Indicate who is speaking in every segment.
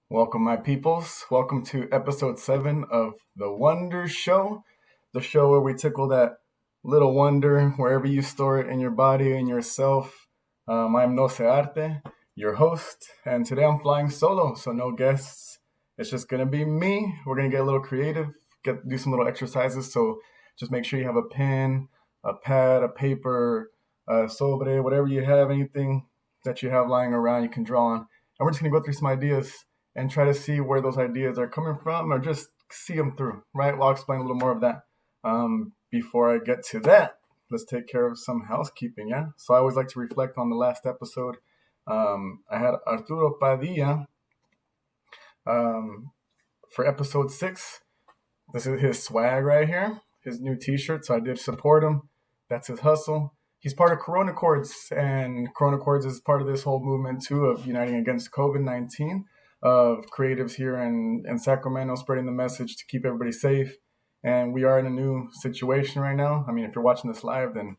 Speaker 1: Welcome, my peoples. Welcome to episode 7 of The Wonder Show, the show where we tickle that little wonder wherever you store it in your body and yourself. I'm Nosearte, your host, and today I'm flying solo, so no guests. It's just going to be me. We're going to get a little creative, do some little exercises, so just make sure you have a pen, a pad, a paper, a sobre, whatever you have, anything that you have lying around you can draw on. And we're just going to go through some ideas and try to see where those ideas are coming from or just see them through, right? Well, I'll explain a little more of that. Before I get to that, let's take care of some housekeeping, yeah? So I always like to reflect on the last episode. I had Arturo Padilla for episode 6. This is his swag right here, his new t-shirt, so I did support him. That's his hustle. He's part of Corona Chords, and Corona Chords is part of this whole movement, too, of uniting against COVID-19. Of creatives here in Sacramento spreading the message to keep everybody safe. And we are in a new situation right now. I mean, if you're watching this live, then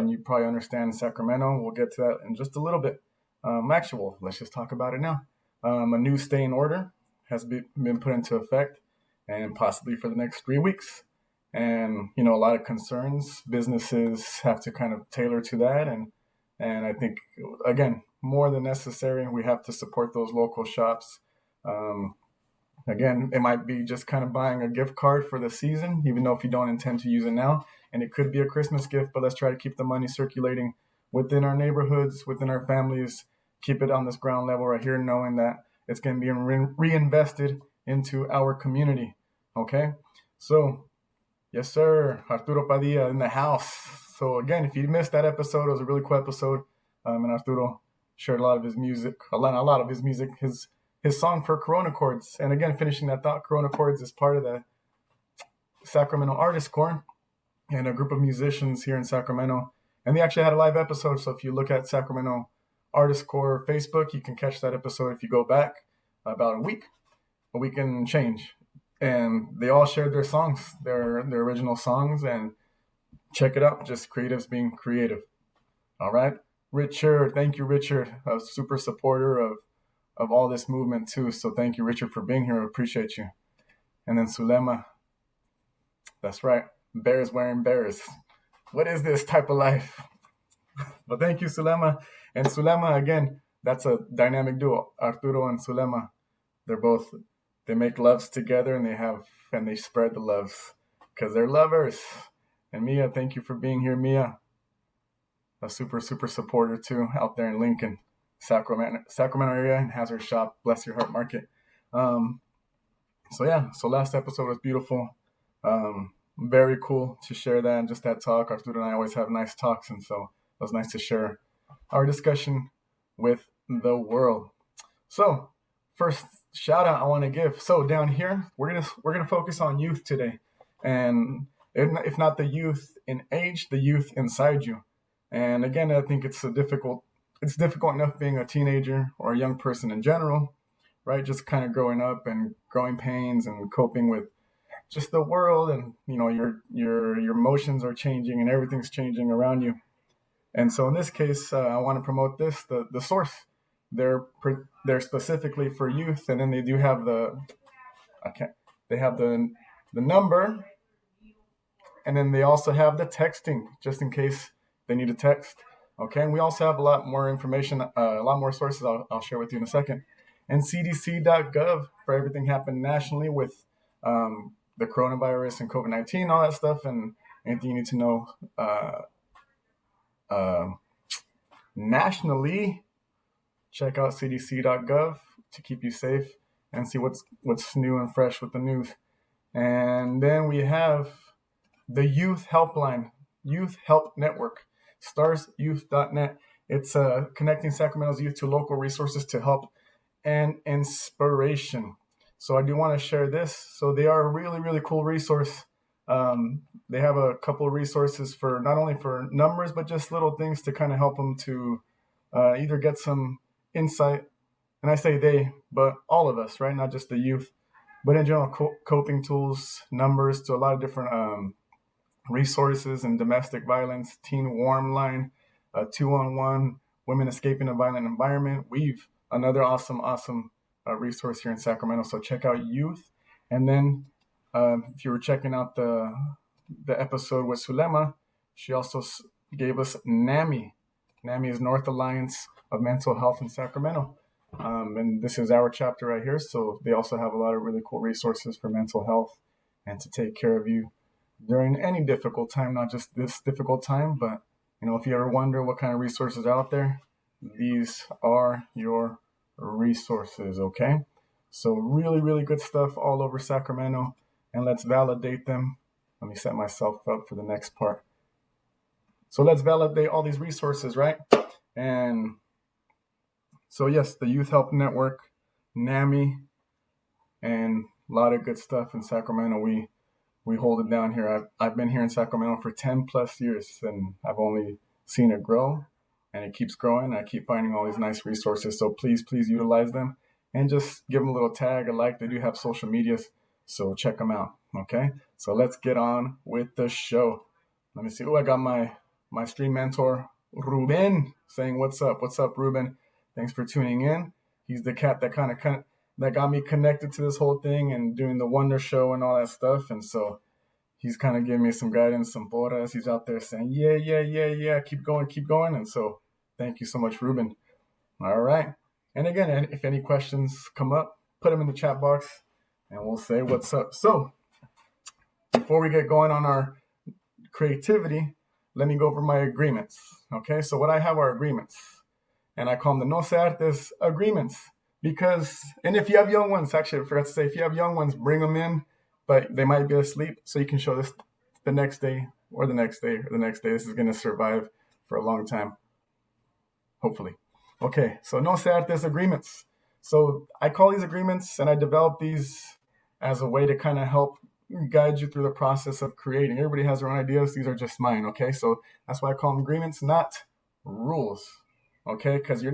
Speaker 1: you probably understand Sacramento. We'll get to that in just a little bit. Let's just talk about it now. A new stay-in order has been put into effect, and possibly for the next 3 weeks. And, a lot of concerns. Businesses have to kind of tailor to that. And I think, again, more than necessary, we have to support those local shops. Again, it might be just kind of buying a gift card for the season, even though if you don't intend to use it now. And it could be a Christmas gift, but let's try to keep the money circulating within our neighborhoods, within our families, keep it on this ground level right here, knowing that it's going to be reinvested into our community. Okay? So, yes, sir, Arturo Padilla in the house. So again, if you missed that episode, it was a really cool episode. And Arturo shared a lot of his music, his song for Corona Chords. And again, finishing that thought, Corona Chords is part of the Sacramento Artist Corps and a group of musicians here in Sacramento. And they actually had a live episode. So if you look at Sacramento Artist Corps Facebook, you can catch that episode if you go back about a week and change. And they all shared their songs, their original songs, and check it out. Just creatives being creative. All right. Richard, thank you, Richard, a super supporter of all this movement too. So thank you, Richard, for being here. I appreciate you. And then Sulema, that's right, bears wearing bears. What is this type of life? But thank you, Sulema. And Sulema, again, that's a dynamic duo. Arturo and Sulema, they make loves together, and they spread the loves because they're lovers. And Mia, thank you for being here, Mia. A super, super supporter too, out there in Lincoln, Sacramento area, and has her shop, Bless Your Heart Market. So last episode was beautiful. Very cool to share that and just that talk. Arturo and I always have nice talks, and so it was nice to share our discussion with the world. So first shout out I want to give. So down here, we're gonna focus on youth today, and if not the youth in age, the youth inside you. And again, I think it's difficult enough being a teenager or a young person in general, right? Just kind of growing up and growing pains and coping with just the world, and your emotions are changing and everything's changing around you. And so in this case, I want to promote the source. They're specifically for youth, and then they do have the number And then they also have the texting, just in case they need to text. Okay, and we also have a lot more information, a lot more sources I'll share with you in a second. And cdc.gov for everything happened nationally with the coronavirus and COVID-19, all that stuff, and anything you need to know uh, nationally. Check out cdc.gov to keep you safe and see what's new and fresh with the news. And then we have the Youth Helpline, Youth Help Network, starsyouth.net. It's connecting Sacramento's youth to local resources to help and inspiration. So I do want to share this. So they are a really, really cool resource. They have a couple of resources for not only for numbers, but just little things to kind of help them to either get some insight. And I say they, but all of us, right? Not just the youth, but in general, coping tools, numbers to a lot of different resources in domestic violence, teen warm line, 211, women escaping a violent environment. We've another awesome resource here in Sacramento. So check out youth. And then if you were checking out the episode with Sulema, she also gave us NAMI. NAMI is North Alliance of Mental Health in Sacramento. And this is our chapter right here. So they also have a lot of really cool resources for mental health and to take care of you during any difficult time, not just this difficult time, but if you ever wonder what kind of resources are out there, these are your resources, okay? So really, really good stuff all over Sacramento, and let's validate them. Let me set myself up for the next part. So let's validate all these resources, right? And so yes, the Youth Help Network, NAMI, and a lot of good stuff in Sacramento. We hold it down here. I've been here in Sacramento for 10 plus years, and I've only seen it grow, and it keeps growing. I keep finding all these nice resources. So please utilize them and just give them a little tag, a like. They do have social medias, so check them out. Okay, so let's get on with the show. Let me see. Oh, I got my stream mentor, Ruben, saying what's up. What's up, Ruben? Thanks for tuning in. He's the cat that kind of that got me connected to this whole thing and doing the Wonder Show and all that stuff. And so he's kind of giving me some guidance, some porras. He's out there saying, yeah, keep going. And so thank you so much, Ruben. All right. And again, if any questions come up, put them in the chat box and we'll say what's up. So before we get going on our creativity, let me go over my agreements. Okay, so what I have are agreements. And I call them the Nosearte agreements. Because, and if you have young ones, actually, I forgot to say, if you have young ones, bring them in, but they might be asleep, so you can show this the next day or the next day or the next day. This is going to survive for a long time, hopefully. Okay, so Nosearte agreements. So I call these agreements, and I develop these as a way to kind of help guide you through the process of creating. Everybody has their own ideas. These are just mine, okay? So that's why I call them agreements, not rules, okay? Because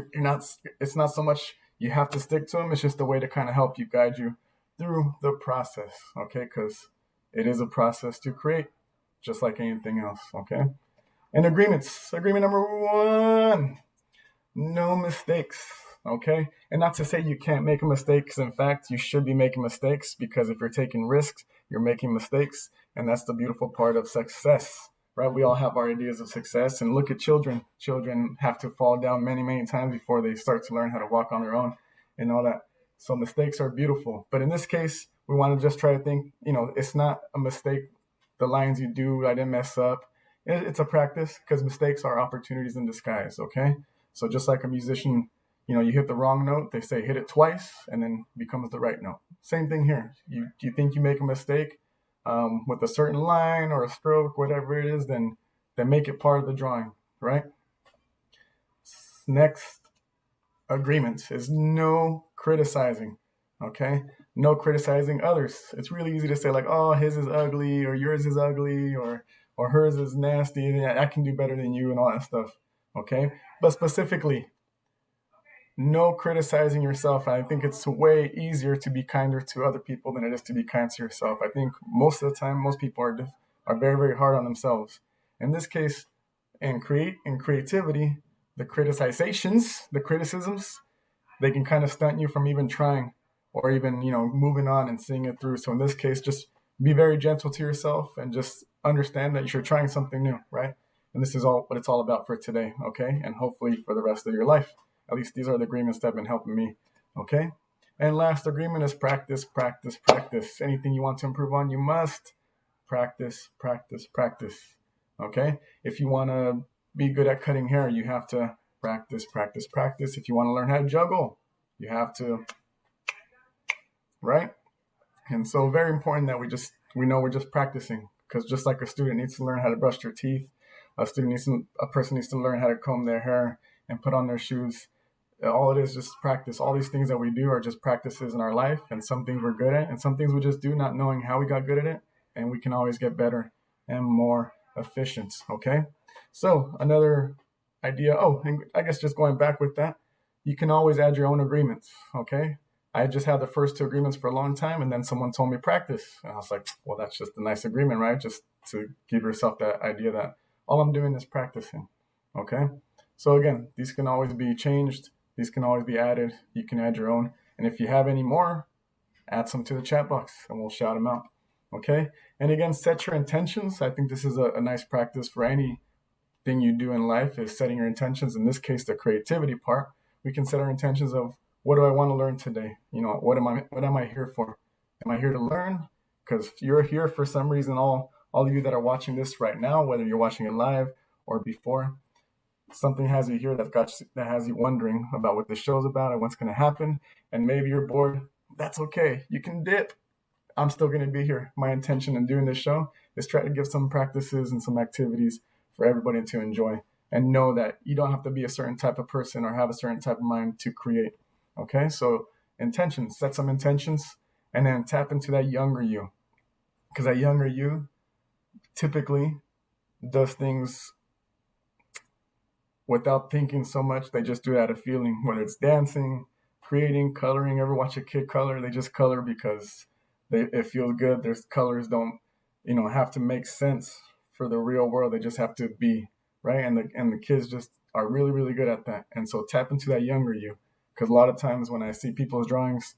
Speaker 1: it's not so much you have to stick to them. It's just a way to kind of help you, guide you through the process, okay? Because it is a process to create, just like anything else, okay? And agreements. Agreement number 1, no mistakes, okay? And not to say you can't make a mistake, because in fact, you should be making mistakes, because if you're taking risks, you're making mistakes, and that's the beautiful part of success, right? We all have our ideas of success, and look at children. Children have to fall down many, many times before they start to learn how to walk on their own and all that. So mistakes are beautiful. But in this case, we want to just try to think, it's not a mistake. The lines you do, I didn't mess up. It's a practice, because mistakes are opportunities in disguise, okay? So just like a musician, you hit the wrong note, they say hit it twice and then becomes the right note. Same thing here. You think you make a mistake with a certain line or a stroke, whatever it is, then make it part of the drawing, right? Next agreement is no criticizing, okay? No criticizing others. It's really easy to say like, oh, his is ugly, or yours is ugly, or hers is nasty, and I can do better than you and all that stuff, okay? But specifically, no criticizing yourself. I think it's way easier to be kinder to other people than it is to be kind to yourself. I think most of the time, most people are very, very hard on themselves. In this case, in creativity, the criticisms, they can kind of stunt you from even trying or even, moving on and seeing it through. So in this case, just be very gentle to yourself and just understand that you're trying something new, right? And this is all what it's all about for today, okay? And hopefully for the rest of your life. At least these are the agreements that have been helping me, okay? And last agreement is practice, practice, practice. Anything you want to improve on, you must practice, practice, practice, okay? If you want to be good at cutting hair, you have to practice, practice, practice. If you want to learn how to juggle, you have to, right? And so very important that we know we're just practicing, because just like a student needs to learn how to brush their teeth, a person needs to learn how to comb their hair and put on their shoes. All it is just practice. All these things that we do are just practices in our life, and some things we're good at and some things we just do not knowing how we got good at it, and we can always get better and more efficient, okay? So another idea, and I guess just going back with that, you can always add your own agreements, okay? I just had the first two agreements for a long time, and then someone told me practice. And I was like, well, that's just a nice agreement, right? Just to give yourself that idea that all I'm doing is practicing, okay? So again, these can always be changed. These can always be added. You can add your own. And if you have any more, add some to the chat box and we'll shout them out, okay? And again, set your intentions. I think this is a nice practice for anything you do in life, is setting your intentions. In this case, the creativity part. We can set our intentions of, what do I want to learn today? What am I here for? Am I here to learn? Because you're here for some reason. All of you that are watching this right now, whether you're watching it live or before, something has you here that has you wondering about what this show's about and what's going to happen. And maybe you're bored. That's okay. You can dip. I'm still going to be here. My intention in doing this show is try to give some practices and some activities for everybody to enjoy, and know that you don't have to be a certain type of person or have a certain type of mind to create. Okay, so intentions, set some intentions, and then tap into that younger you. Because that younger you typically does things without thinking so much. They just do it out of feeling, whether it's dancing, creating, coloring. Ever watch a kid color? They just color because it feels good. Their colors don't, have to make sense for the real world. They just have to be, right? And the kids just are really, really good at that. And so tap into that younger you. Because a lot of times when I see people's drawings,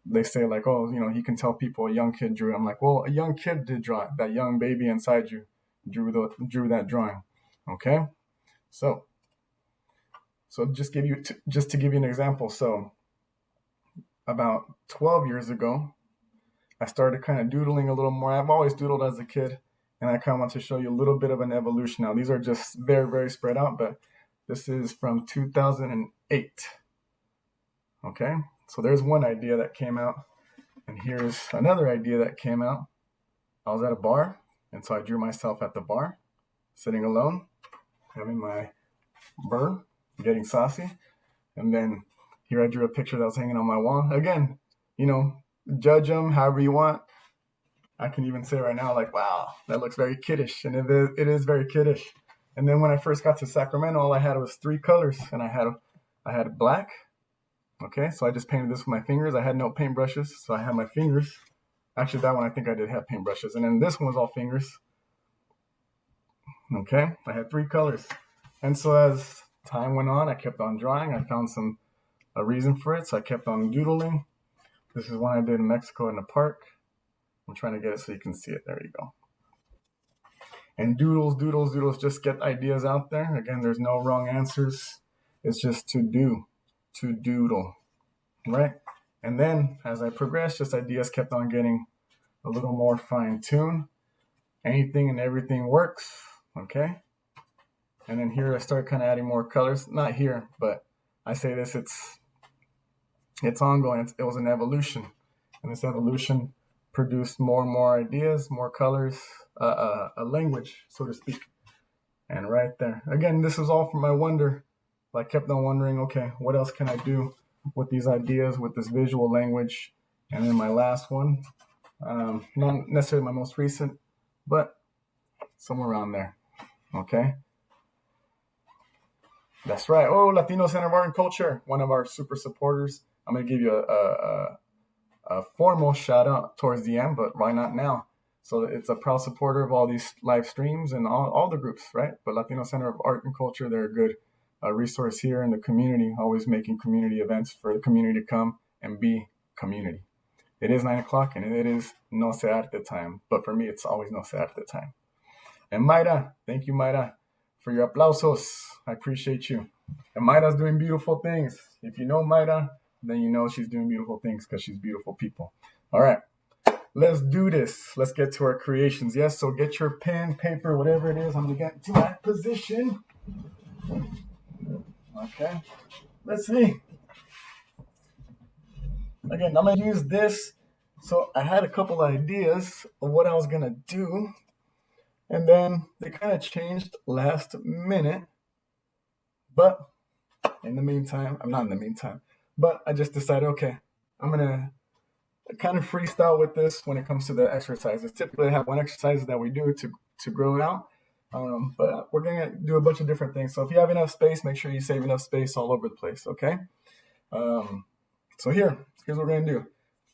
Speaker 1: they say like, oh, he can tell people a young kid drew. I'm like, well, a young kid did draw it. That young baby inside you drew that drawing. Okay, so just to give you an example. So about 12 years ago, I started kind of doodling a little more. I've always doodled as a kid, and I kind of want to show you a little bit of an evolution. Now, these are just very, very spread out, but this is from 2008. Okay, so there's one idea that came out, and here's another idea that came out. I was at a bar, and so I drew myself at the bar, sitting alone, having my burr, getting saucy, and then here I drew a picture that was hanging on my wall. Again, judge them however you want. I can even say right now, like, wow, that looks very kiddish, and it is very kiddish. And then when I first got to Sacramento, all I had was 3 colors, and I had black. Okay, so I just painted this with my fingers. I had no paintbrushes, so I had my fingers. Actually, that one I think I did have paintbrushes. And then this one was all fingers. Okay, I had 3 colors. And so as time went on, I kept on drawing. I found a reason for it, so I kept on doodling. This is one I did in Mexico in the park. I'm trying to get it so you can see it. There you go. And doodles, just get ideas out there. Again, there's no wrong answers. It's just to doodle, right? And then as I progressed, just ideas kept on getting a little more fine-tuned. Anything and everything works, okay? And then here I start kind of adding more colors. Not here, but I say this, it's ongoing. It was an evolution. And this evolution produced more and more ideas, more colors, a language, so to speak. And right there. Again, this was all from my wonder. I kept on wondering, okay, what else can I do with these ideas, with this visual language? And then my last one, not necessarily my most recent, but somewhere around there, okay? That's right. Oh, Latino Center of Art and Culture, one of our super supporters. I'm going to give you a formal shout out towards the end, but why not now? So it's a proud supporter of all these live streams and all the groups, right? But Latino Center of Art and Culture, they're a good resource here in the community, always making community events for the community to come and be community. It is 9 o'clock and it is Nosearte time. But for me, it's always Nosearte time. And Mayra, thank you, Mayra, for your aplausos. I appreciate you. And Mayra's doing beautiful things. If you know Mayra, then you know she's doing beautiful things because she's beautiful people. All right, let's do this. Let's get to our creations. Yes, so get your pen, paper, whatever it is. I'm going to get to my position. Okay, let's see. Again, I'm going to use this. So I had a couple ideas of what I was going to do. And then they kind of changed last minute. But in the meantime, I'm not in the meantime, but I just decided, okay, I'm going to kind of freestyle with this when it comes to the exercises. Typically, I have one exercise that we do to grow it out. But we're going to do a bunch of different things. So if you have enough space, make sure you save enough space all over the place, okay? So here's what we're going to do.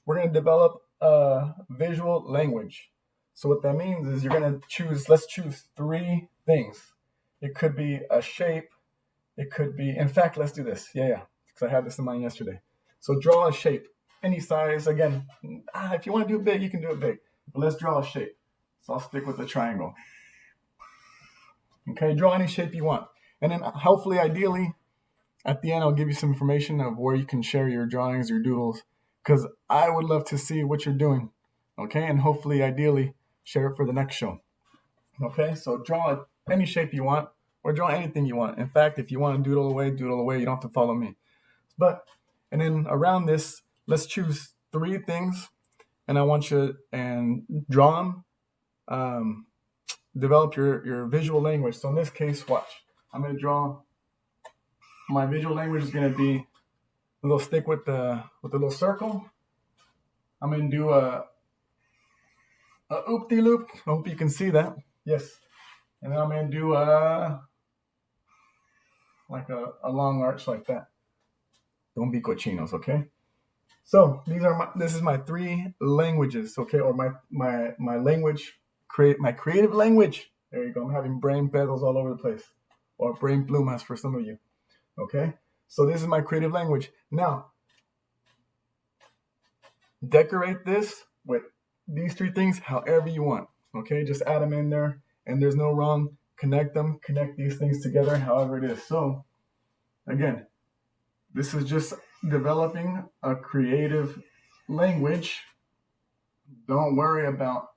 Speaker 1: We're going to develop a visual language. So what that means is you're going to let's choose 3 things. It could be a shape. It could be, in fact, let's do this. Yeah, because I had this in mind yesterday. So draw a shape, any size. Again, if you want to do it big, you can do it big. But let's draw a shape. So I'll stick with the triangle. Okay, draw any shape you want. And then hopefully, ideally, at the end, I'll give you some information of where you can share your drawings, your doodles, because I would love to see what you're doing. Okay, and hopefully, ideally, share it for the next show. Okay, so draw any shape you want or draw anything you want. In fact, if you want to doodle away. You don't have to follow me. And then around this, let's choose 3 things and I want you to draw them. Develop your visual language. So in this case, watch. I'm going to draw. My visual language is going to be a little stick with the little circle. I'm going to do a oop-de-loop. I hope you can see that. Yes. And then I'm going to do a long arch like that. Don't be cochinos, okay? So this is my 3 languages, okay? Or my language, my creative language. There you go. I'm having brain pedals all over the place. Or brain plumas for some of you. Okay? So this is my creative language. Now, decorate this with these 3 things however you want. Okay? Just add them in there. And there's no wrong. Connect these things together however it is. So, again, this is just developing a creative language. Don't worry about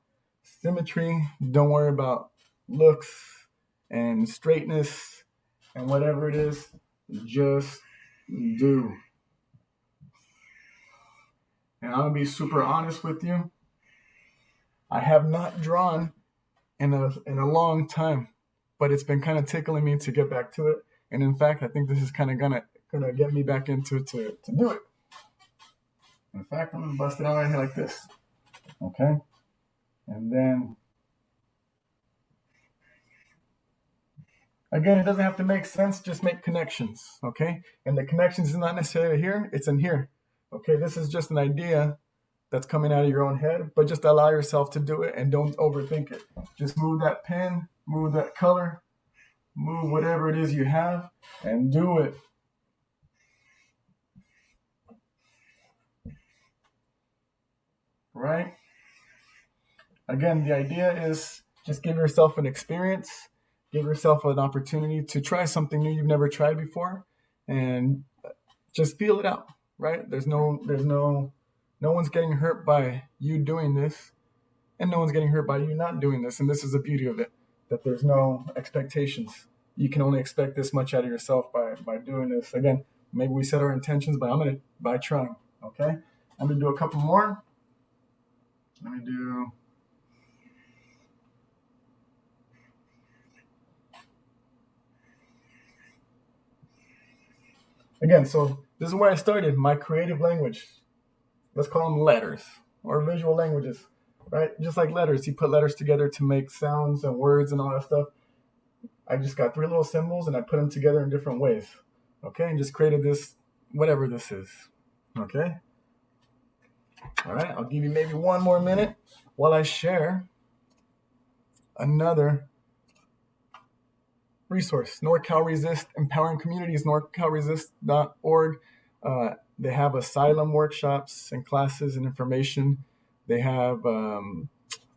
Speaker 1: symmetry. Don't worry about looks and straightness and whatever it is. Just do. And I'll be super honest with you. I have not drawn in a long time, but it's been kind of tickling me to get back to it. And in fact, I think this is kind of gonna get me back into it to do it. In fact, I'm gonna bust it out right here like this. Okay? And then again, it doesn't have to make sense, just make connections. Okay? And the connections is not necessarily here, it's in here. Okay, this is just an idea that's coming out of your own head, but just allow yourself to do it and don't overthink it. Just move that pen, move that color, move whatever it is you have, and do it. Right? Again, the idea is just give yourself an experience, give yourself an opportunity to try something new you've never tried before, and just feel it out, right? There's no one's getting hurt by you doing this, and no one's getting hurt by you not doing this. And this is the beauty of it, that there's no expectations. You can only expect this much out of yourself by doing this. Again, maybe we set our intentions by trying, okay? I'm going to do a couple more. Let me do... Again, so this is where I started, my creative language. Let's call them letters or visual languages, right? Just like letters, you put letters together to make sounds and words and all that stuff. I just got 3 little symbols and I put them together in different ways, okay? And just created this, whatever this is, okay? All right, I'll give you maybe 1 more minute while I share another resource, NorCal Resist, Empowering Communities, NorCalResist.org. They have asylum workshops and classes and information. They have a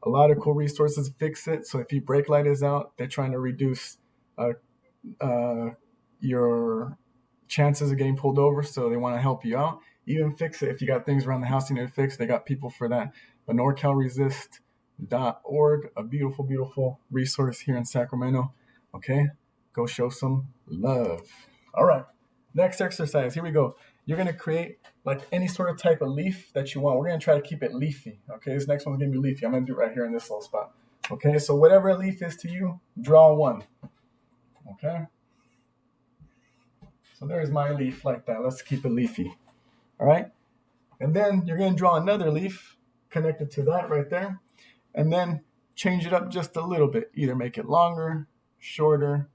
Speaker 1: lot of cool resources to fix it. So if your brake light is out, they're trying to reduce uh, uh, your chances of getting pulled over. So they want to help you out. Even fix it if you got things around the house you need to fix. They got people for that. But NorCalResist.org, a beautiful, beautiful resource here in Sacramento. Okay, go show some love. All right, next exercise. Here we go. You're going to create like any sort of type of leaf that you want. We're going to try to keep it leafy. Okay, this next one's going to be leafy. I'm going to do it right here in this little spot. Okay, so whatever a leaf is to you, draw one. Okay, so there's my leaf like that. Let's keep it leafy. All right, and then you're going to draw another leaf connected to that right there, and then change it up just a little bit. Either make it longer, shorter,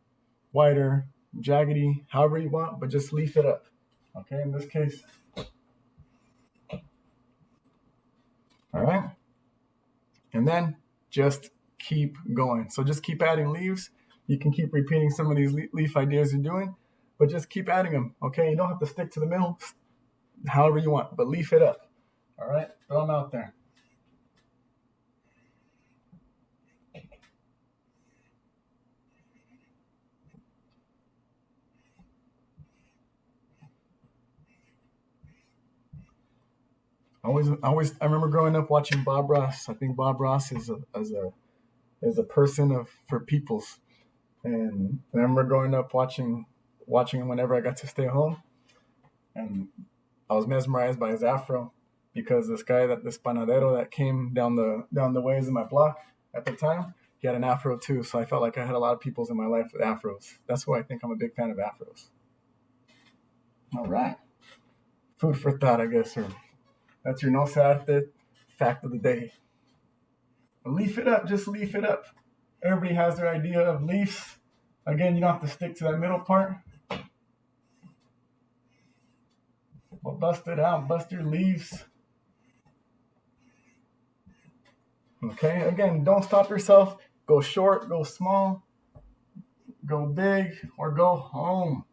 Speaker 1: wider, jaggedy, however you want, but just leaf it up. Okay, in this case. All right, and then just keep going. So just keep adding leaves. You can keep repeating some of these leaf ideas you're doing, but just keep adding them. Okay, you don't have to stick to the middle, however you want, but leaf it up. All right, throw them out there. I remember growing up watching Bob Ross. I think Bob Ross is a person for peoples, and I remember growing up watching him whenever I got to stay home, and I was mesmerized by his afro because this panadero that came down the ways in my block at the time, he had an afro too. So I felt like I had a lot of peoples in my life with afros. That's why I think I'm a big fan of afros. All right, food for thought, I guess, or that's your Nosearte fact of the day. Leaf it up, just leaf it up. Everybody has their idea of leaves. Again, you don't have to stick to that middle part. Well, bust it out, bust your leaves. Okay, again, don't stop yourself. Go short, go small, go big, or go home.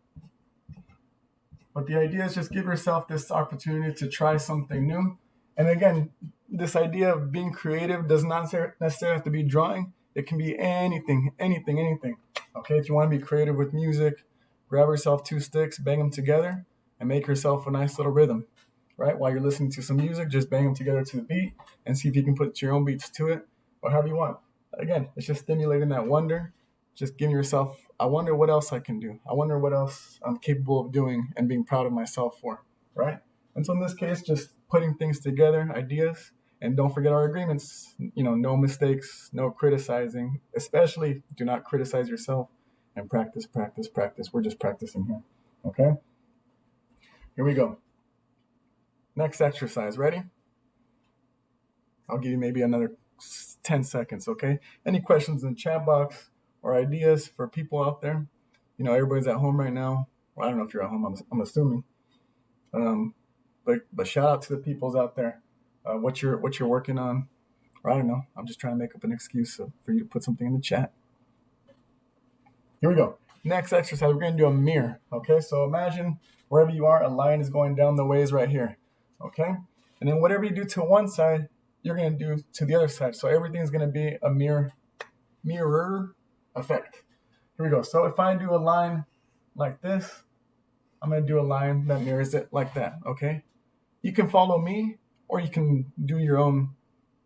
Speaker 1: But the idea is just give yourself this opportunity to try something new. And again, this idea of being creative does not necessarily have to be drawing. It can be anything. Okay, if you want to be creative with music, grab yourself 2 sticks, bang them together, and make yourself a nice little rhythm. Right? While you're listening to some music, just bang them together to the beat and see if you can put your own beats to it, or however you want. Again, it's just stimulating that wonder. Just giving yourself, I wonder what else I can do. I wonder what else I'm capable of doing and being proud of myself for, right? And so in this case, just putting things together, ideas, and don't forget our agreements. No mistakes, no criticizing. Especially do not criticize yourself, and practice. We're just practicing here, okay? Here we go. Next exercise, ready? I'll give you maybe another 10 seconds, okay? Any questions in the chat box or ideas for people out there? Everybody's at home right now. Well, I don't know if you're at home, I'm assuming. But shout out to the peoples out there. What you're working on, or I don't know. I'm just trying to make up an excuse for you to put something in the chat. Here we go. Next exercise, we're going to do a mirror. Okay, so imagine wherever you are, a line is going down the ways right here. Okay, and then whatever you do to one side, you're going to do to the other side. So everything's going to be a mirror effect. Here we go. So if I do a line like this, I'm going to do a line that mirrors it like that. Okay, you can follow me, or you can do your own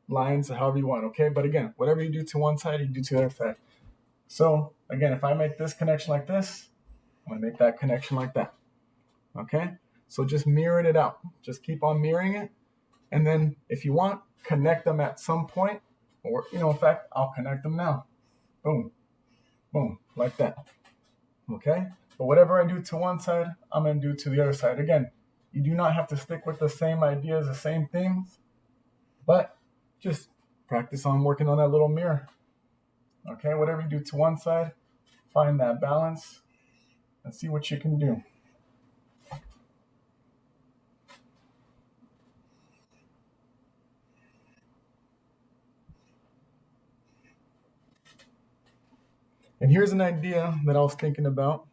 Speaker 1: lines however you want. Okay, but again, whatever you do to one side, you do to the other side. So again, if I make this connection like this, I'm going to make that connection like that. Okay, so just mirror it out. Just keep on mirroring it. And then if you want, connect them at some point, or, in fact, I'll connect them now. Boom, boom, like that. Okay, but whatever I do to one side, I'm going to do to the other side. Again, you do not have to stick with the same ideas, the same things, but just practice on working on that little mirror. Okay, whatever you do to one side, find that balance and see what you can do. And here's an idea that I was thinking about.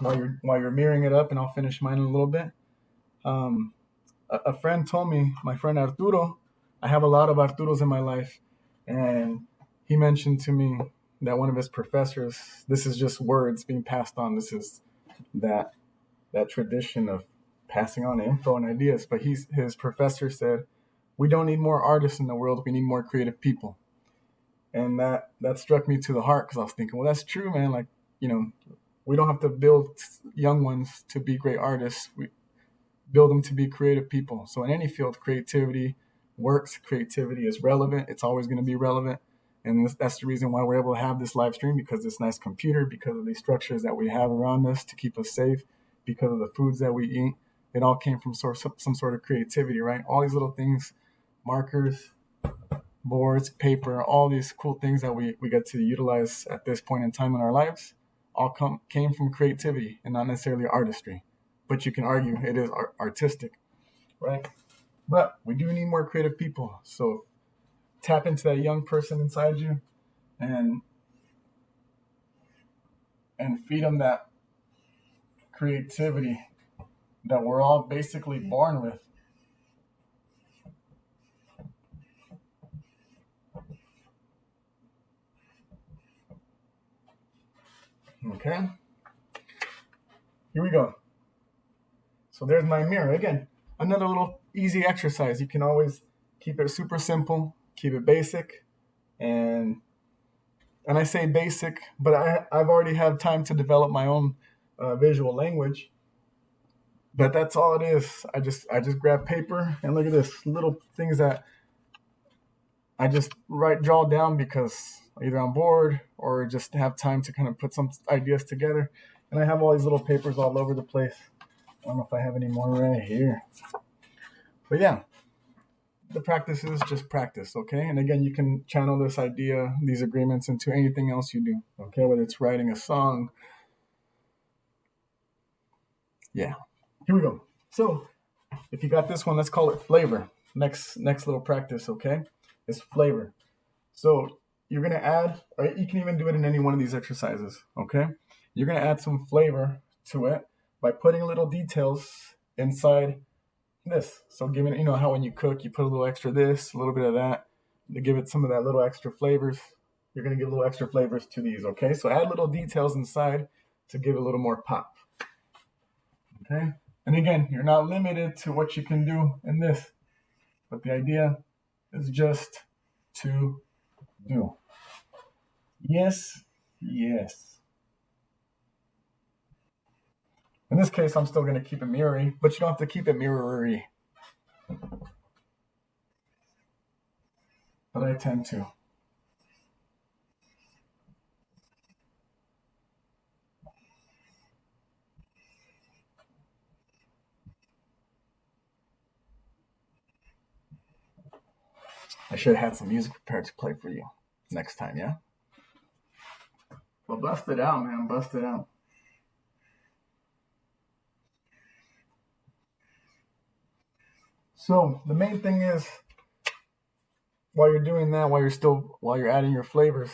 Speaker 1: while you're mirroring it up, and I'll finish mine in a little bit. A friend told me, my friend Arturo, I have a lot of Arturos in my life, and he mentioned to me that one of his professors, this is just words being passed on. This is that tradition of passing on info and ideas. But his professor said, we don't need more artists in the world. We need more creative people. And that struck me to the heart, because I was thinking, well, that's true, man. Like, we don't have to build young ones to be great artists. We build them to be creative people. So in any field, creativity works. Creativity is relevant. It's always going to be relevant. And that's the reason why we're able to have this live stream, because this nice computer, because of these structures that we have around us to keep us safe, because of the foods that we eat. It all came from some sort of creativity, right? All these little things, markers, boards, paper, all these cool things that we get to utilize at this point in time in our lives, all came from creativity and not necessarily artistry. But you can argue it is artistic, right? But we do need more creative people. So tap into that young person inside you and feed them that creativity that we're all basically born with. Okay, here we go. So there's my mirror. Again, another little easy exercise. You can always keep it super simple, keep it basic, and I say basic, but I've already had time to develop my own visual language. But that's all it is. I just grab paper, and look at this, little things that I just draw down because either I'm bored or just have time to kind of put some ideas together. And I have all these little papers all over the place. I don't know if I have any more right here. But yeah, the practice is just practice, okay? And again, you can channel this idea, these agreements, into anything else you do, okay? Whether it's writing a song. Yeah, here we go. So if you got this one, let's call it flavor. Next little practice, okay, is flavor. So you're going to add, or you can even do it in any one of these exercises, okay? You're going to add some flavor to it by putting little details inside this. So giving, how when you cook, you put a little extra this, a little bit of that, to give it some of that little extra flavors. You're going to give little extra flavors to these, okay? So add little details inside to give it a little more pop, okay? And again, you're not limited to what you can do in this, but the idea is just to do. Yes, yes. In this case, I'm still going to keep it mirrory, but you don't have to keep it mirrory. But I tend to. I should have had some music prepared to play for you next time, yeah? Well, bust it out, man. Bust it out. So the main thing is, while you're doing that, while you're adding your flavors,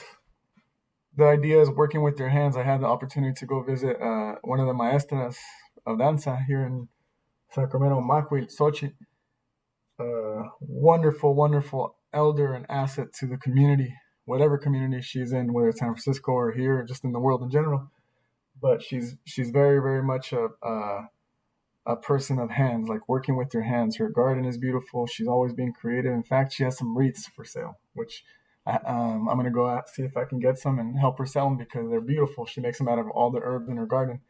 Speaker 1: the idea is working with your hands. I had the opportunity to go visit one of the maestras of danza here in Sacramento, Macuil Sochi. Wonderful, wonderful elder and asset to the community, whatever community she's in, whether it's San Francisco or here, or just in the world in general. But she's very, very much a person of hands, like working with your hands. Her garden is beautiful. She's always being creative. In fact, she has some wreaths for sale, which I'm going to go out, see if I can get some and help her sell them because they're beautiful. She makes them out of all the herbs in her garden.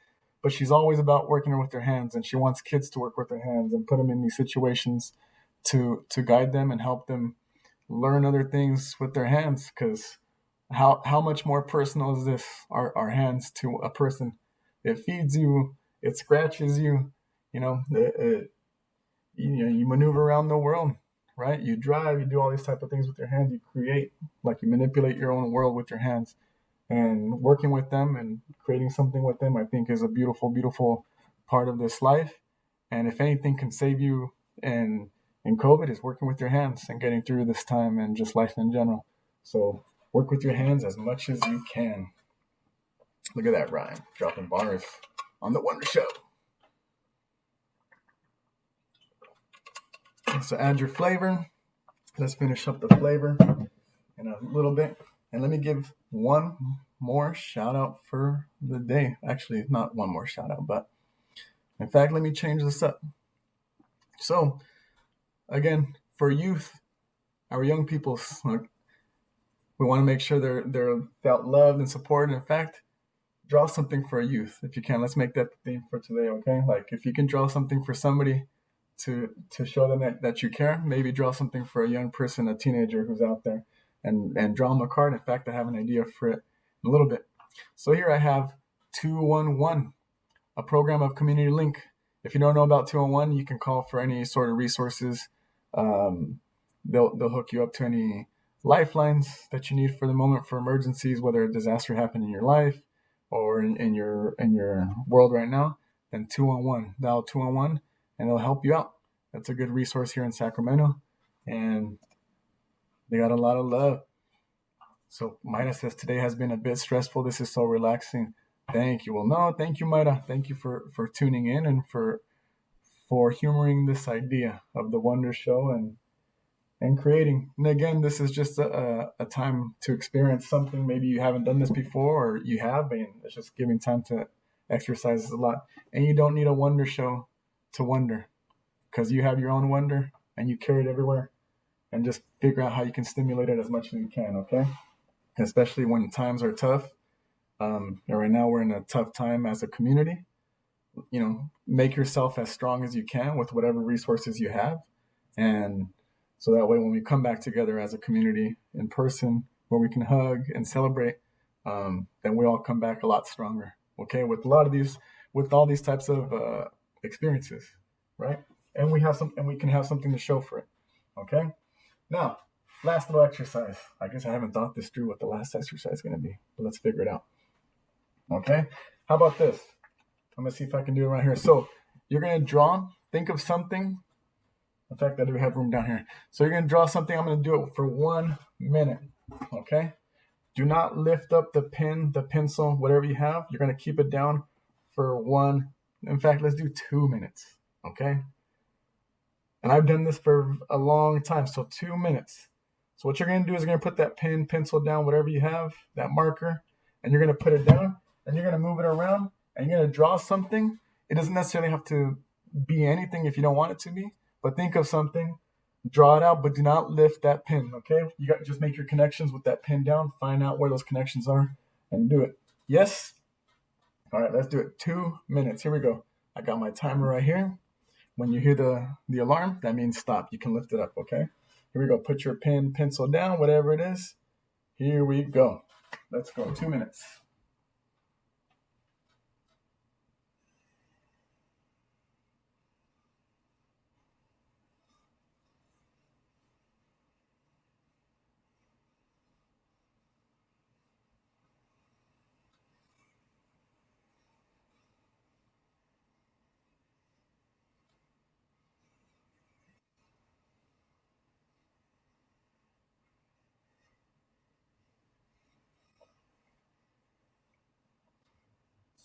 Speaker 1: But she's always about working with her hands, and she wants kids to work with their hands and put them in these situations to guide them and help them learn other things with their hands. Because how much more personal is this, our hands, to a person? It feeds you, it scratches you, you maneuver around the world, right? You drive, you do all these type of things with your hands. You create, like you manipulate your own world with your hands. And working with them and creating something with them, I think, is a beautiful, beautiful part of this life. And if anything can save you in COVID, is working with your hands and getting through this time and just life in general. So work with your hands as much as you can. Look at that rhyme, dropping bars. on The Wonder Show. So add your flavor. Let's finish up the flavor in a little bit. And let me give one more shout out for the day. Actually, not one more shout out, but in fact, let me change this up. So again, for youth, our young people, we want to make sure they're felt loved and supported. In fact, draw something for a youth if you can. Let's make that the theme for today, okay? Like if you can draw something for somebody to show them that you care, maybe draw something for a young person, a teenager who's out there, and draw them a card. In fact, I have an idea for it in a little bit. So here I have 211, a program of Community Link. If you don't know about 211, you can call for any sort of resources. They'll hook you up to any lifelines that you need for the moment for emergencies, whether a disaster happened in your life or in your world right now. Then 211, dial 211, and they'll help you out. That's a good resource here in Sacramento, and they got a lot of love. So Maida says today has been a bit stressful. This is so relaxing. Thank you. Well, no, thank you, Maida. Thank you for tuning in and for humoring this idea of the Wonder Show and creating. And again, this is just a time to experience something. Maybe you haven't done this before, or you have, and it's just giving time to exercise a lot. And you don't need a Wonder Show to wonder, because you have your own wonder and you carry it everywhere. And just figure out how you can stimulate it as much as you can, okay? Especially when times are tough. And right now we're in a tough time as a community. Make yourself as strong as you can with whatever resources you have. And so that way when we come back together as a community in person, where we can hug and celebrate, then we all come back a lot stronger, okay? With all these types of experiences, right? And we can have something to show for it, okay? Now, last little exercise. I guess I haven't thought this through what the last exercise is going to be, but let's figure it out. Okay? How about this? I'm going to see if I can do it right here. So you're going to think of something. In fact, I do have room down here. So you're going to draw something. I'm going to do it for 1 minute. Okay? Do not lift up the pen, the pencil, whatever you have. You're going to keep it down for in fact, let's do 2 minutes. Okay? And I've done this for a long time, so 2 minutes. So what you're going to do is you're going to put that pen, pencil down, whatever you have, that marker, and you're going to put it down, and you're going to move it around, and you're going to draw something. It doesn't necessarily have to be anything if you don't want it to be, but think of something, draw it out, but do not lift that pen, okay? You got to just make your connections with that pen down, find out where those connections are, and do it. Yes? All right, let's do it. 2 minutes. Here we go. I got my timer right here. When you hear the alarm, that means stop. You can lift it up, okay? Here we go. Put your pen, pencil down, whatever it is. Here we go. Let's go. 2 minutes.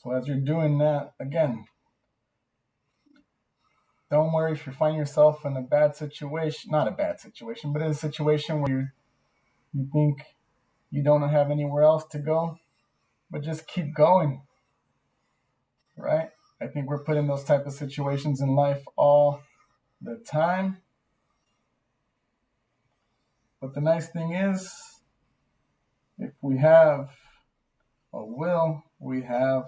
Speaker 1: So as you're doing that, again, don't worry if you find yourself in a bad situation, not a bad situation, but in a situation where you think you don't have anywhere else to go, but just keep going, right? I think we're put in those type of situations in life all the time. But the nice thing is, if we have a will, we have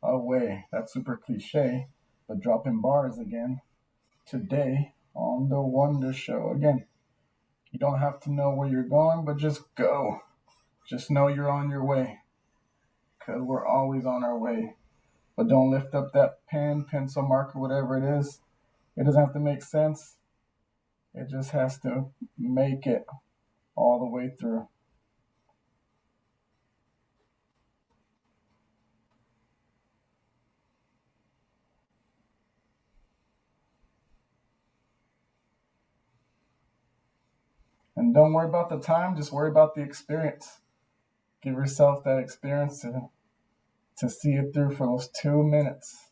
Speaker 1: a way. That's super cliche, but dropping bars again today on the Wonder Show. Again, you don't have to know where you're going, but just go. Just know you're on your way, because we're always on our way. But don't lift up that pen, pencil, marker, whatever it is. It doesn't have to make sense. It just has to make it all the way through. And don't worry about the time, just worry about the experience. Give yourself that experience to to see it through for those 2 minutes.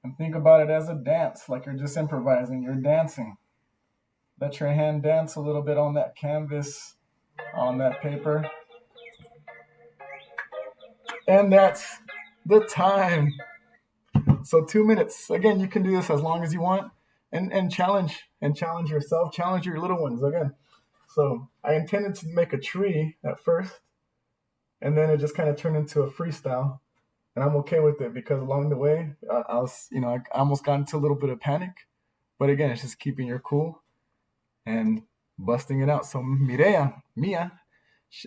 Speaker 1: And think about it as a dance, like you're just improvising, you're dancing. Let your hand dance a little bit on that canvas, on that paper. And that's the time. So 2 minutes. Again, you can do this as long as you want, and challenge yourself, challenge your little ones again. So I intended to make a tree at first, and then it just kind of turned into a freestyle. And I'm okay with it because along the way, I almost got into a little bit of panic. But again, it's just keeping your cool and busting it out. So Mia,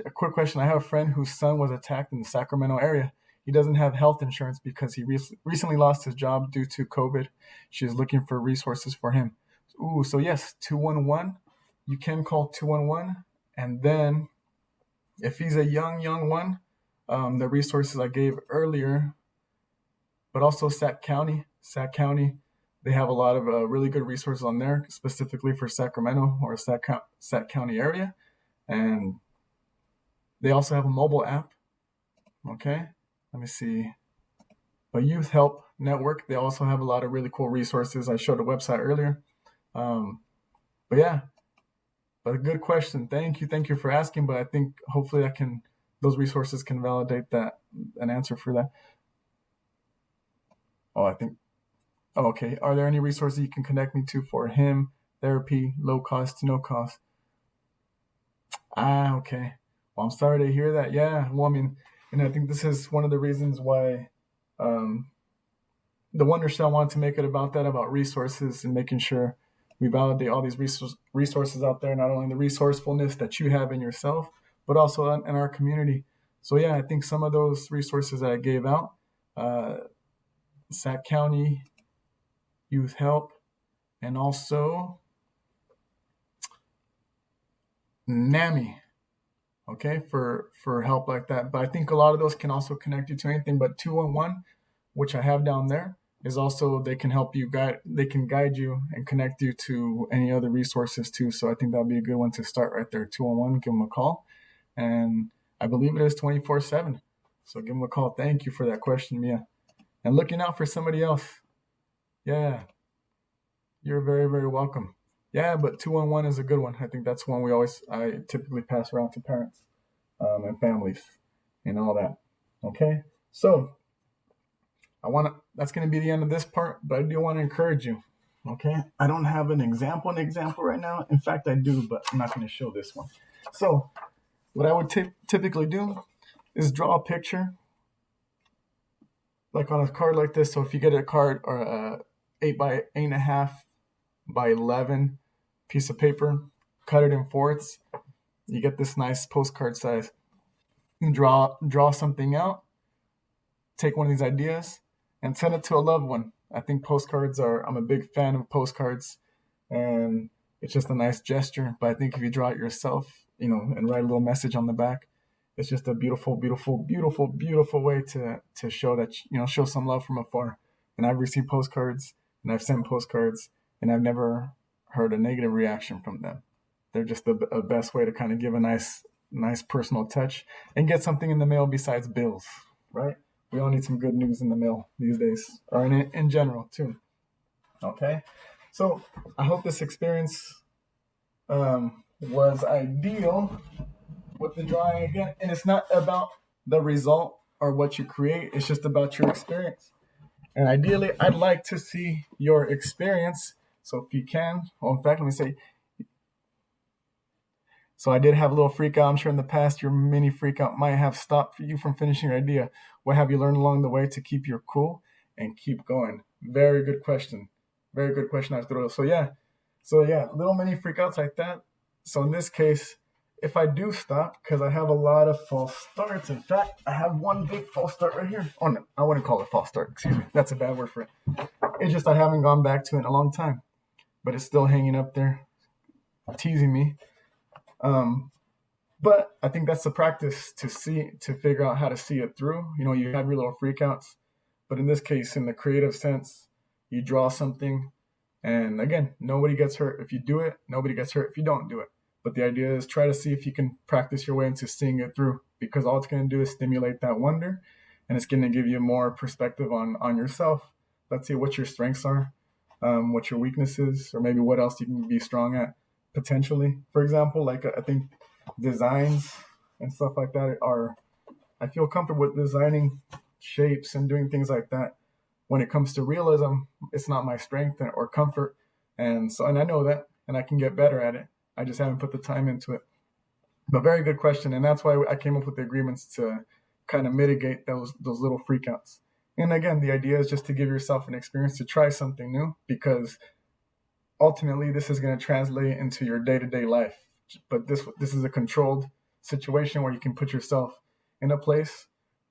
Speaker 1: a quick question. I have a friend whose son was attacked in the Sacramento area. He doesn't have health insurance because he recently lost his job due to COVID. She is looking for resources for him. Ooh, so yes, 211. You can call 211. And then if he's a young one, the resources I gave earlier, but also Sac County, they have a lot of really good resources on there, specifically for Sacramento or Sac County area. And they also have a mobile app. Okay, let me see. A youth help network. They also have a lot of really cool resources. I showed a website earlier. But yeah, but a good question. Thank you for asking. But I think hopefully those resources can validate an answer for that. Okay. Are there any resources you can connect me to for him? Therapy, low cost to no cost. Okay. Well, I'm sorry to hear that. Yeah. Well, I mean, and I think this is one of the reasons why the Wonder Shell wanted to make it about resources and making sure we validate all these resources out there, not only the resourcefulness that you have in yourself, but also in our community. So yeah, I think some of those resources that I gave out, Sac County Youth Help, and also NAMI, okay, for help like that. But I think a lot of those can also connect you to anything. But 211, which I have down there, is also, they can help you guide you and connect you to any other resources too. So I think that'll be a good one to start right there. 211, give them a call. And I believe it is 24/7. So give them a call. Thank you for that question, Mia. And looking out for somebody else. Yeah. You're very, very welcome. Yeah, but 211 is a good one. I think that's one I typically pass around to parents and families and all that. Okay. So that's going to be the end of this part, but I do want to encourage you. Okay. I don't have an example right now. In fact, I do, but I'm not going to show this one. So what I would typically do is draw a picture like on a card like this. So if you get a card or a 8 by 8.5 by 11 piece of paper, cut it in fourths, you get this nice postcard size. You draw something out, take one of these ideas, and send it to a loved one. I think I'm a big fan of postcards, and it's just a nice gesture. But I think if you draw it yourself, and write a little message on the back, it's just a beautiful, beautiful, beautiful, beautiful way to show that, show some love from afar. And I've received postcards, and I've sent postcards, and I've never heard a negative reaction from them. They're just the best way to kind of give a nice personal touch and get something in the mail besides bills, right? We all need some good news in the mail these days, or in general too. Okay, so I hope this experience was ideal with the drawing again. And it's not about the result or what you create. It's just about your experience. And ideally, I'd like to see your experience. So if you can, in fact, let me say, so I did have a little freak out. I'm sure in the past, your mini freak out might have stopped you from finishing your idea. What have you learned along the way to keep your cool and keep going? Very good question. Very good question, Arturo. So yeah, little mini freakouts like that. So in this case, if I do stop, because I have a lot of false starts. In fact, I have one big false start right here. Oh no, I wouldn't call it false start. Excuse me. That's a bad word for it. It's just I haven't gone back to it in a long time, but it's still hanging up there, teasing me. But I think that's the practice to figure out how to see it through. You have your little freakouts, but in this case, in the creative sense, you draw something, and again, nobody gets hurt if you do it. Nobody gets hurt if you don't do it. But the idea is try to see if you can practice your way into seeing it through because all it's going to do is stimulate that wonder, and it's going to give you more perspective on yourself. Let's see what your strengths are, what your weaknesses, or maybe what else you can be strong at potentially. For example, like I think designs and stuff like that I feel comfortable with designing shapes and doing things like that. When it comes to realism, it's not my strength or comfort. And I know that, and I can get better at it. I just haven't put the time into it. But very good question. And that's why I came up with the agreements to kind of mitigate those little freakouts. And again, the idea is just to give yourself an experience to try something new, because ultimately this is going to translate into your day-to-day life. But this is a controlled situation where you can put yourself in a place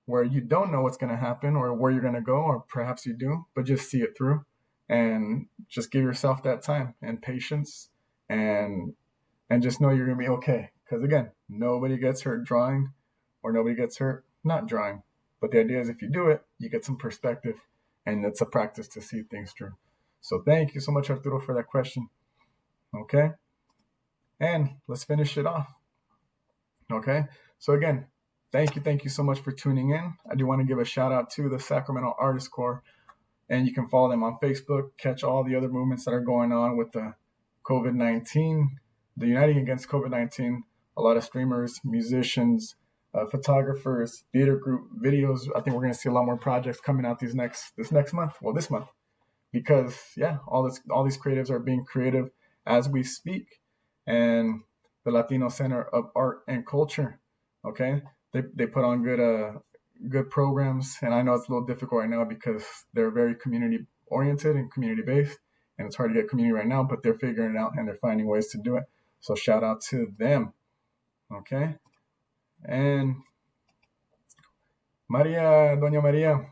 Speaker 1: where you don't know what's going to happen or where you're going to go, or perhaps you do, but just see it through and just give yourself that time and patience and just know you're going to be okay. Because again, nobody gets hurt drawing or nobody gets hurt not drawing. But the idea is if you do it, you get some perspective, and it's a practice to see things through. So thank you so much, Arturo, for that question. Okay. And let's finish it off. Okay. So again, thank you so much for tuning in. I do want to give a shout out to the Sacramento Artist Corps, and you can follow them on Facebook, catch all the other movements that are going on with the COVID-19, the Uniting Against COVID-19, a lot of streamers, musicians, photographers, theater group, videos. I think we're going to see a lot more projects coming out this next month. Well, this month, because all these creatives are being creative as we speak, and the Latino Center of Art and Culture. Okay, they put on good programs, and I know it's a little difficult right now because they're very community oriented and community based, and it's hard to get community right now, but they're figuring it out and they're finding ways to do it. So shout out to them. Okay. And Doña Maria,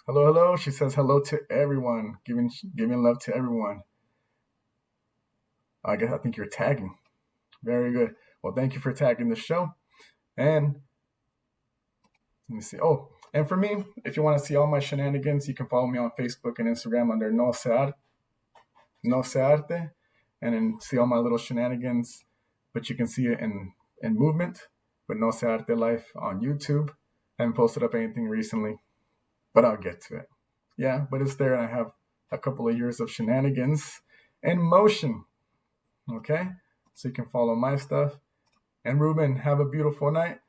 Speaker 1: hello. She says hello to everyone, giving love to everyone. I think you're tagging. Very good. Well, thank you for tagging the show. And let me see. Oh, and for me, if you want to see all my shenanigans, you can follow me on Facebook and Instagram under Nosearte, and then see all my little shenanigans. But you can see it in movement. But Nosearte Life on YouTube. I haven't posted up anything recently, but I'll get to it. Yeah, but it's there, and I have a couple of years of shenanigans in motion. Okay? So you can follow my stuff. And Ruben, have a beautiful night.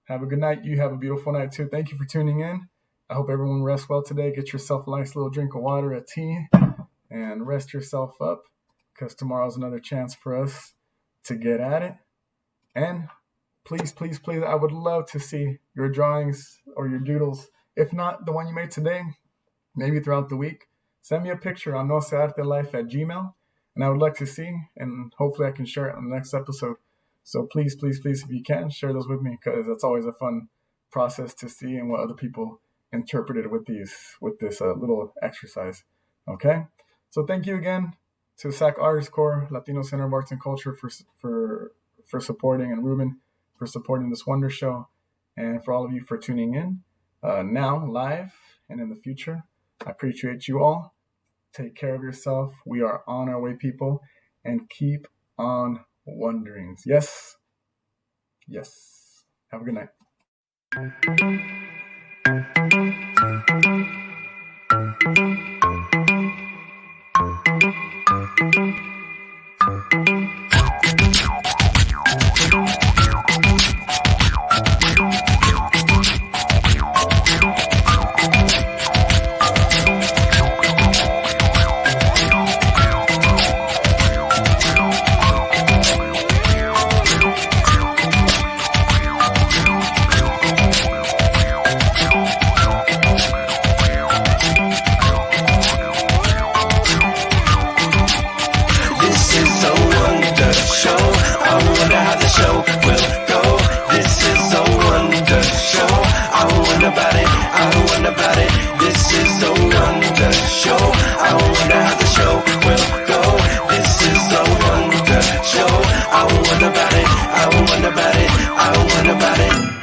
Speaker 1: Have a good night. You have a beautiful night too. Thank you for tuning in. I hope everyone rests well today. Get yourself a nice little drink of water, a tea, and rest yourself up, because tomorrow's another chance for us to get at it. And please, I would love to see your drawings or your doodles. If not the one you made today, maybe throughout the week. Send me a picture on noseartelife@gmail.com, and I would like to see, and hopefully I can share it on the next episode. So please, if you can, share those with me, because it's always a fun process to see and what other people interpreted with this little exercise. Okay? So thank you again to SAC Artist Corps, Latino Center of Arts and Culture for supporting, and Ruben for supporting this wonder show, and for all of you for tuning in now, live, and in the future. I appreciate you all. Take care of yourself. We are on our way, people, and keep on wondering. Yes. Have a good night.
Speaker 2: I wonder about it.